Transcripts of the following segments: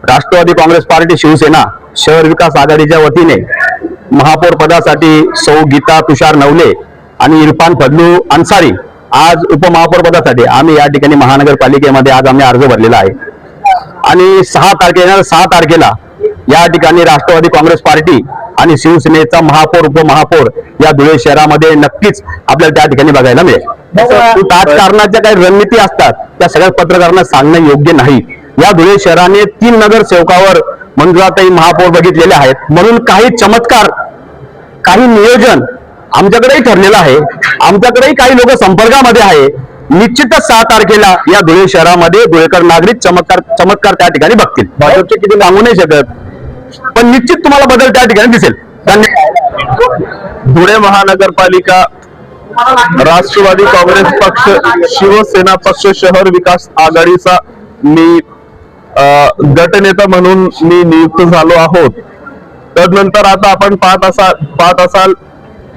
Rashtrawadi Congress party Shiv Sena शहर विकास आघाडीच्या वतीने महापौर पदासाठी सौ गीता तुषार नवले आणि इरफान फदलू अन्सारी आज उपमहापौर पदासाठी आम्ही या ठिकाणी महानगरपालिकेमध्ये आज आम्ही अर्ज भरलेला आहे। आणि 6 तारखेला या ठिकाणी राष्ट्रवादी काँग्रेस पार्टी आणि शिवसेनेचा महापौर उपमहापौर या धुळे शहरामध्ये नक्कीच आपल्याला त्या ठिकाणी बघायला मिळेल। राजकारणाच्या काही रणनीती असतात त्या सगळ्या पत्रकारांना सांगणं योग्य नाही। या धुळे शहराने 3 नगरसेवकावर मंजुळाताई महापौर बघितलेले आहेत, म्हणून काही चमत्कार काही नियोजन आमच्याकडेही ठरलेलं आहे। आमच्याकडेही काही लोक संपर्कामध्ये आहे। निश्चितच 6 तारखेला या धुळे शहरामध्ये धुळेकर नागरिक चमत्कार त्या ठिकाणी बघतील। भाजपचे किती सांगू नाही शकत, पण निश्चित तुम्हाला बदल त्या ठिकाणी दिसेल। धन्यवाद। धुळे महानगरपालिका राष्ट्रवादी काँग्रेस पक्ष शिवसेना पक्ष शहर विकास आघाडीचा मी गटनेता म्हणून मी नियुक्त झालो आहोत। तदनंतर आता आपण पाहत असाल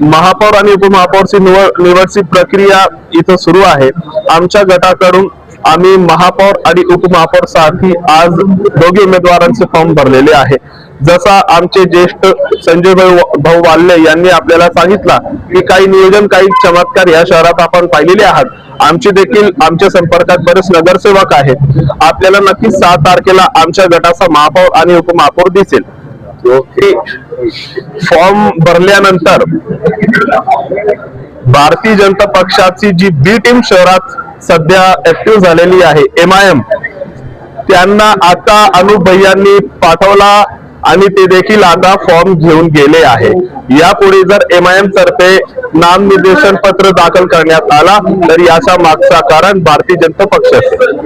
महापौर आणि उपमहापौरची निवडची प्रक्रिया इथं सुरू आहे। आमच्या गटाकडून आम्ही महापौर आणि उपमहापौर साठी आज दोघे उमेदवारांचे फॉर्म भरलेले आहे। जसा आमचे ज्येष्ठ संजय भाऊ वाल्ले यांनी आपल्याला सांगितला की काही नियोजन काही चमत्कार या शहरात आपण पाहिलेले आहात। आमचे देखील आमच्या संपर्कात बरेच नगरसेवक आहेत। आपल्याला नक्की 6 तारखेला आमच्या गटाचा महापौर आणि उपमहापौर दिसेल। फॉर्म भरल्यानंतर भारतीय जनता पक्षाची जी बी टीम शहरात सध्या ऍक्टिव्ह झालेली आहे MIM, त्यांना आता अनुप भैयांनी पाठवला आणि ते देखील आता फॉर्म घेऊन गेले आहे। यापुढे जर MIM तर्फे नामनिर्देशन पत्र दाखल करण्यात आला तर याचा मागचा कारण भारतीय जनता पक्ष असेल।